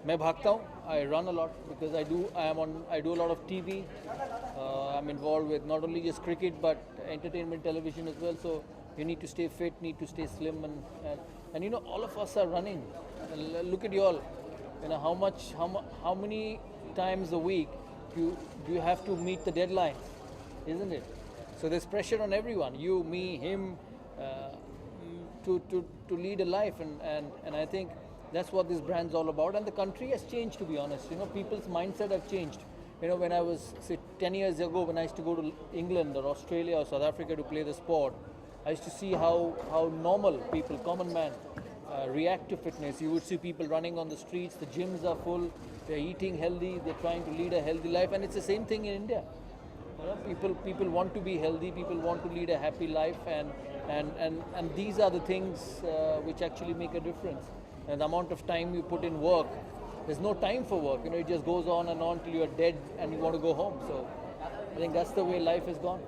मैं भागता हूँ. I run a lot because I do a lot of TV. I'm involved with not only just cricket but entertainment television as well. So you need to stay fit, need to stay slim, and you know all of us are running. Look at you all. You know how many times a week do you have to meet the deadline, isn't it? So there's pressure on everyone. You, me, him. To lead a life, and I think that's what this brand's all about. And the country has changed, to be honest. You know, people's mindset have changed. You know, when I was, say, 10 years ago, when I used to go to England or Australia or South Africa to play the sport, I used to see how normal people, common man, react to fitness. You would see people running on the streets, the gyms are full, they're eating healthy, they're trying to lead a healthy life, and it's the same thing in India. You know, people want to be healthy, people want to lead a happy life, and these are the things which actually make a difference. And the amount of time you put in work, there's no time for work. You know, it just goes on and on till you're dead and you want to go home. So I think that's the way life has gone.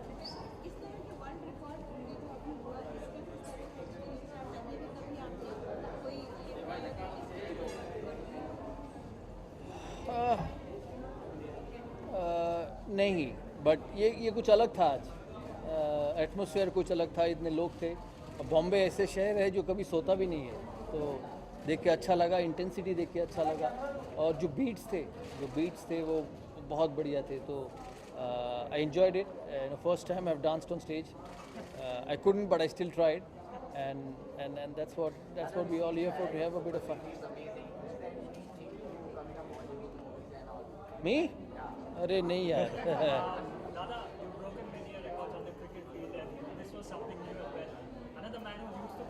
नहीं, but ये कुछ अलग था आज. Atmosphere कुछ अलग था, इतने लोग थे. बॉम्बे ऐसे शहर है जो कभी सोता भी नहीं है, तो देख के अच्छा लगा, इंटेंसिटी देख के अच्छा लगा. और जो बीट्स थे वो बहुत बढ़िया थे. तो I enjoyed it. First time I have danced on stage. I couldn't but I still tried, and that's what we all here for, to have a bit of fun. Me? अरे नहीं यार. Dada, you've broken many records on the cricket field, and this was something new as well. Another man who's used to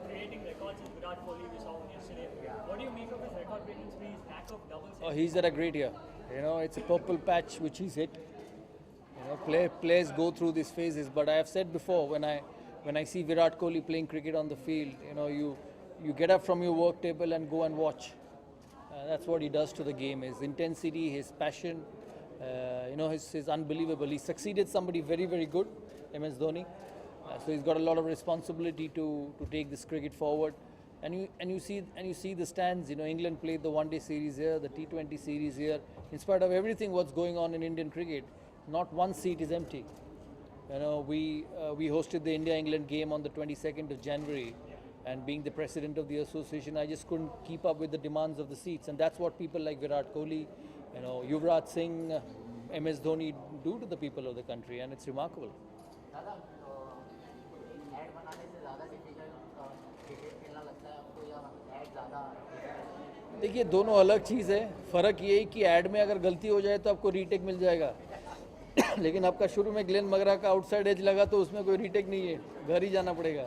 creating records is Virat Kohli. We saw him yesterday. What do you make of his record-breaking spree, his lack of double centuries? Oh, he's at a great year. You know, it's a purple patch which he's hit. You know, players go through these phases. But I have said before, when I see Virat Kohli playing cricket on the field, you know, you get up from your work table and go and watch. That's what he does to the game. His intensity, his passion, you know, his unbelievable. He succeeded somebody very, very good, MS Dhoni. So he's got a lot of responsibility to take this cricket forward. And you see the stands. You know, England played the one-day series here, the T20 series here. In spite of everything what's going on in Indian cricket, not one seat is empty. You know, we hosted the India-England game on the 22nd of January. And being the president of the association, I just couldn't keep up with the demands of the seats. And that's what people like Virat Kohli, you know, Yuvraj Singh, MS Dhoni do to the people of the country. And it's remarkable. देखिए, दोनों अलग चीज़ है. फ़र्क ये है कि add में अगर गलती हो जाए तो आपको रीटेक मिल जाएगा. लेकिन आपका शुरू में ग्लेन मगरा का आउटसाइड एज लगा तो उसमें कोई रीटेक नहीं है, घर ही जाना पड़ेगा.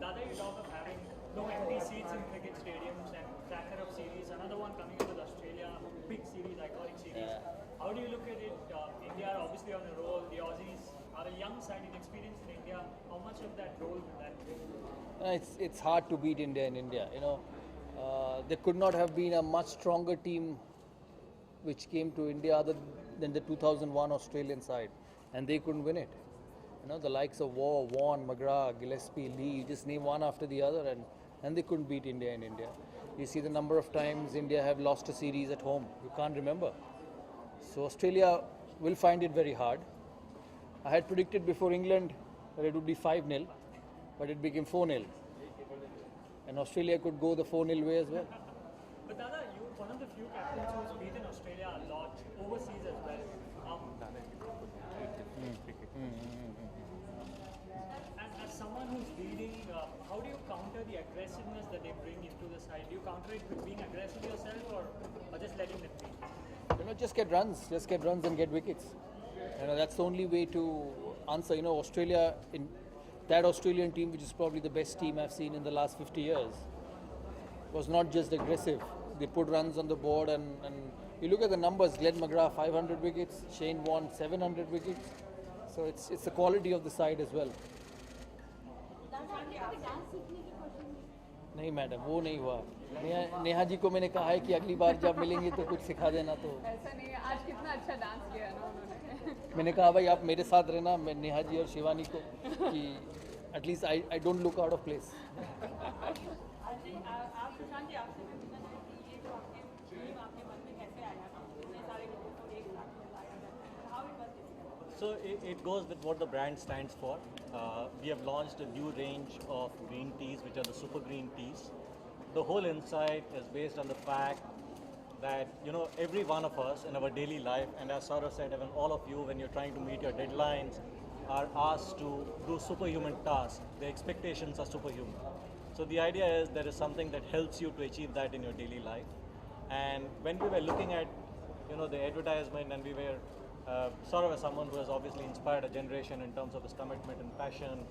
Dada, you talk of having no empty seats in cricket stadiums and tracker of series. Another one coming up with Australia, big series, iconic series. How do you look at it? India are obviously on a roll. The Aussies are a young side, inexperienced in India. How much of that role will that play? It's hard to beat India in India. You know, there could not have been a much stronger team which came to India other than the 2001 Australian side, and they couldn't win it. You know, the likes of Waugh, Vaughan, McGrath, Gillespie, Lee, you just name one after the other, and they couldn't beat India in India. You see the number of times India have lost a series at home. You can't remember. So Australia will find it very hard. I had predicted before England that it would be 5-0, but it became 4-0. And Australia could go the 4-0 way as well. But Dada, you're one of the few captains who's beaten Australia a lot overseas as well. As someone who's leading, how do you counter the aggressiveness that they bring into the side? Do you counter it with being aggressive yourself, or just letting them be? You know, just get runs and get wickets. You know, that's the only way to answer. You know, that Australian team, which is probably the best team I've seen in the last 50 years, was not just aggressive. They put runs on the board, and you look at the numbers. Glenn McGrath 500 wickets, Shane Warne 700 wickets. So it's the quality of the side as well. नहीं madam, वो नहीं हुआ. नेहा जी को मैंने कहा है कि अगली बार जब मिलेंगे तो कुछ सिखा देना. तो ऐसा नहीं है, आज कितना अच्छा डांस किया ना उन्होंने. मैंने कहा भाई आप मेरे साथ रहना, मैं नेहा जी और शिवानी को, कि at least I don't look out of place. आप सुशांत जी, आपसे भी पूछना चाहेंगे कि ये So it goes with what the brand stands for. We have launched a new range of green teas, which are the super green teas. The whole insight is based on the fact that every one of us in our daily life, and as Sourav said, even all of you, when you're trying to meet your deadlines, are asked to do superhuman tasks. The expectations are superhuman. So the idea is there is something that helps you to achieve that in your daily life. And when we were looking at the advertisement, and we were Sourav as someone who has obviously inspired a generation in terms of his commitment and passion.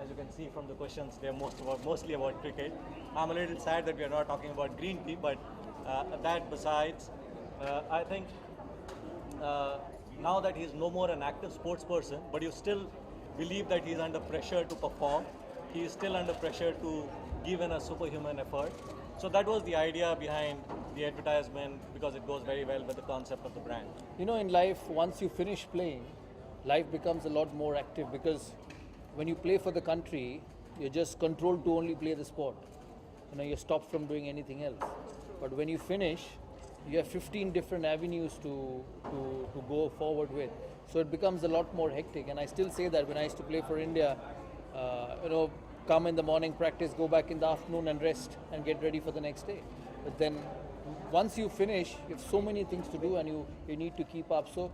As you can see from the questions, they're mostly about cricket. I'm a little sad that we are not talking about green tea, but that besides, I think now that he's no more an active sports person, but you still believe that he's under pressure to perform. He is still under pressure to give in a superhuman effort. So that was the idea behind the advertisement, because it goes very well with the concept of the brand. In life, once you finish playing, life becomes a lot more active, because when you play for the country, you're just controlled to only play the sport. You're stopped from doing anything else. But when you finish, you have 15 different avenues to go forward with. So it becomes a lot more hectic. And I still say that when I used to play for India, come in the morning, practice, go back in the afternoon and rest and get ready for the next day. But then once you finish, you have so many things to do, and you need to keep up. So,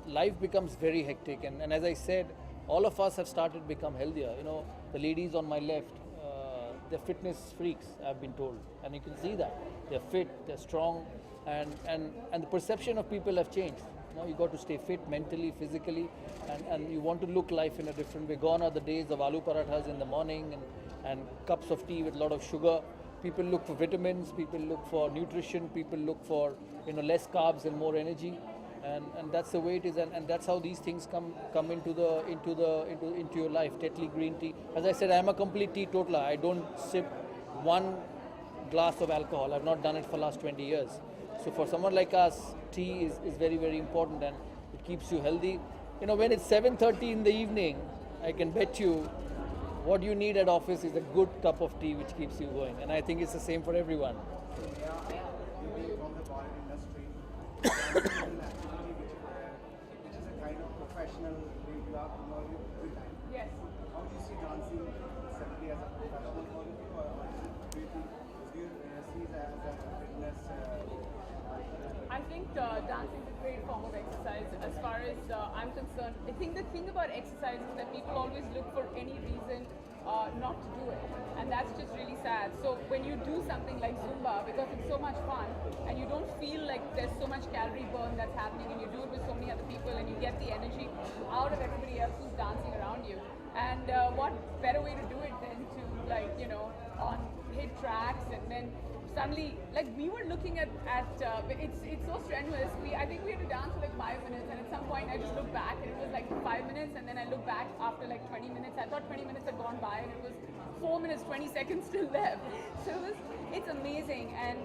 life becomes very hectic. And as I said, all of us have started to become healthier. The ladies on my left, they're fitness freaks, I've been told. And you can see that. They're fit, they're strong, and the perception of people have changed. You got to stay fit mentally, physically, and you want to look life in a different way. Gone are the days of aloo parathas in the morning and cups of tea with a lot of sugar. People look for vitamins, people look for nutrition, people look for less carbs and more energy, and that's the way it is, and that's how these things come into your life. Tetley green tea. As I said, I'm a complete teetotaler. I don't sip one glass of alcohol. I've not done it for the last 20 years. So for someone like us, tea is very, very important, and it keeps you healthy. When it's 7:30 in the evening, I can bet you what you need at office is a good cup of tea which keeps you going. And I think it's the same for everyone. From the body industry, which is a kind of professional way you are involved every time. Yes. How do you see dancing simply as a professional point of view, or do you see it as a fitness? I think dancing is a great form of exercise. As far as I'm concerned, I think the thing about exercise is that people always look for any reason not to do it, and that's just really sad. So when you do something like Zumba, because it's so much fun, and you don't feel like there's so much calorie burn that's happening, and you do it with so many other people, and you get the energy out of everybody else who's dancing around you. And what better way to do it than to on hit tracks, and then suddenly, we were looking at it's so strenuous. I think we had to dance for 5 minutes, and at some point I just looked back, and it was 5 minutes, and then I looked back after 20 minutes. I thought 20 minutes had gone by, and it was 4 minutes 20 seconds still left. So it's amazing, and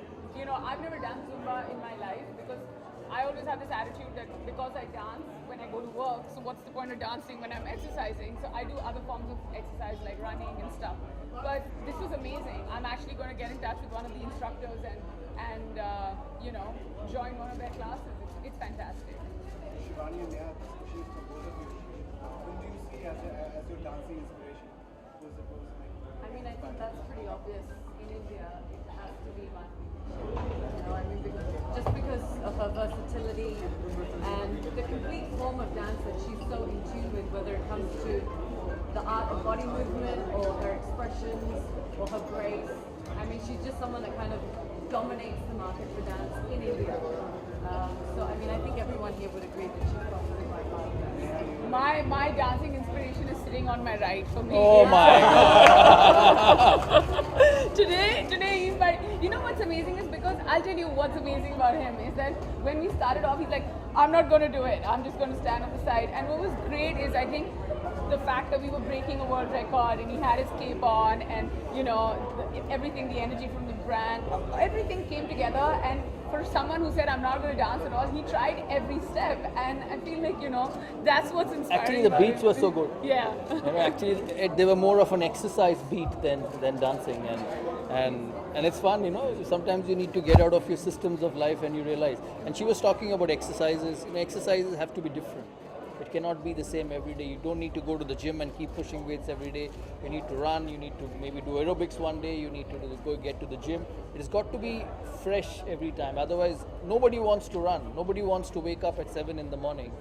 I've never done Zumba in my life, because I always have this attitude that because I dance when I go to work, so what's the point of dancing when I'm exercising? So I do other forms of exercise like running and stuff. But this was amazing. I'm actually going to get in touch with one of the instructors and join one of their classes. It's fantastic. Shibani and Neha, this question is for both of you. Who do you see as your dancing inspiration? Who's the person I mean, I think that's pretty obvious. In India, it has to be Ganguly. Just because of her versatility and the complete form of dance that she's so in tune with, whether it comes to the art of body movement or her expressions or her grace. I mean, she's just someone that kind of dominates the market for dance in India. So, I mean, I think everyone here would agree that she's probably my father. My dancing inspiration is sitting on my right for me. Oh my God. Today he's like, what's amazing is because I'll tell you what's amazing about him is that when we started off, he's like, I'm not going to do it. I'm just going to stand on the side. And what was great is I think the fact that we were breaking a world record and he had his cape on, and everything, the energy from the brand, everything came together. And for someone who said I'm not going to dance at all, he tried every step, and I feel like that's what's inspiring. Actually, the about beats it. were so good. Yeah. Actually, they were more of an exercise beat than dancing, and it's fun. Sometimes you need to get out of your systems of life, and you realize. And she was talking about exercises. Exercises have to be different. It cannot be the same every day. You don't need to go to the gym and keep pushing weights every day. You need to run. You need to maybe do aerobics one day. You need to go get to the gym. It has got to be fresh every time. Otherwise, nobody wants to run. Nobody wants to wake up at 7 in the morning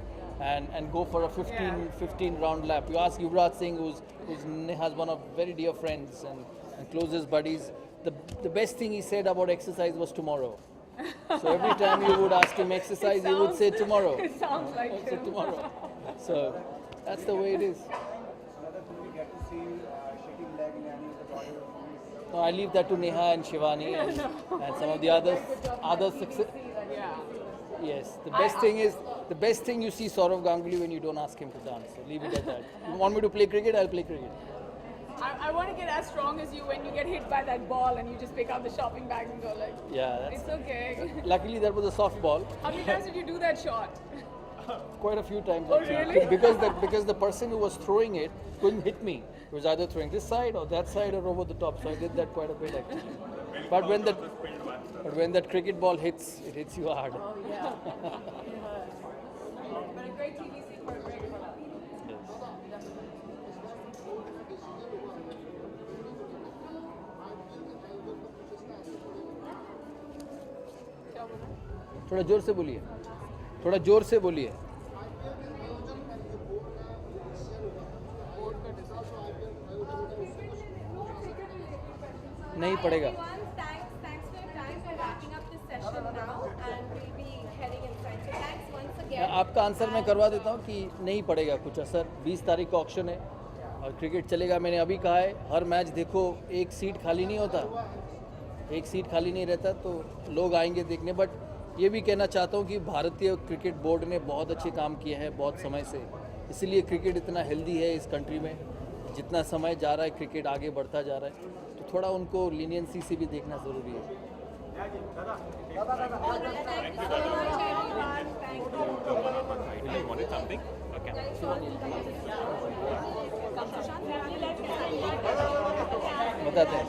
and go for a 15 round lap. You ask Yuvraj Singh, who's Neha's one of very dear friends and closest buddies. The best thing he said about exercise was tomorrow. So every time you would ask him exercise, he would say tomorrow. It sounds like Say him. tomorrow. So that's the way it is. Another thing we get to see shaking leg in any of the Bollywood movies. No, I leave that to Neha and Shibani and some of the other success. Yeah. Yes, the best thing you see Sourav Ganguly when you don't ask him to dance. So leave it at that. You want me to play cricket? I'll play cricket. I want to get as strong as you when you get hit by that ball and you just pick up the shopping bag and go like, Yeah, it's okay. luckily that was a softball. How many times did you do that shot? Quite a few times. Oh, actually. really? Because the person who was throwing it couldn't hit me. He was either throwing this side or that side or over the top. So I did that quite a bit actually. But when that cricket ball hits, it hits you hard. Oh, yeah. But a great TV scene for a great product. थोड़ा जोर से बोलिए. थोड़ा जोर से बोलिए. नहीं पड़ेगा. Thanks for your time. We're wrapping up this session now and we'll be heading inside. So thanks once again. आपका आंसर मैं करवा देता हूँ कि नहीं पड़ेगा कुछ असर. 20 तारीख को ऑक्शन है और क्रिकेट चलेगा. मैंने अभी कहा है हर मैच देखो, एक सीट खाली नहीं होता, एक सीट खाली नहीं रहता, तो लोग आएंगे देखने. बट ये भी कहना चाहता हूँ कि भारतीय क्रिकेट बोर्ड ने बहुत अच्छे काम किए हैं बहुत समय से, इसलिए क्रिकेट इतना हेल्दी है इस कंट्री में. जितना समय जा रहा है क्रिकेट आगे बढ़ता जा रहा है, तो थोड़ा उनको लीनियंसी से भी देखना ज़रूरी है. Thank you so much, everyone. Thank you. You wanted something? Okay. बताते हैं.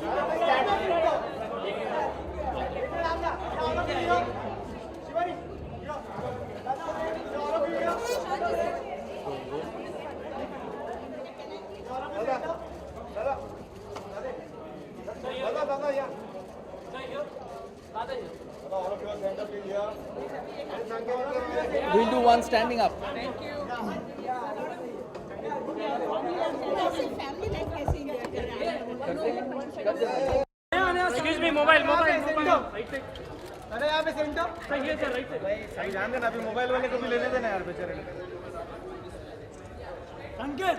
We'll do one standing up. Thank you. Excuse me, mobile. अरे यहाँ पे centre Sir, here, sir, right side. भाई सही ध्यान देना, अभी मोबाइल वाले को भी लेने देना यार बेचारे. Sanket!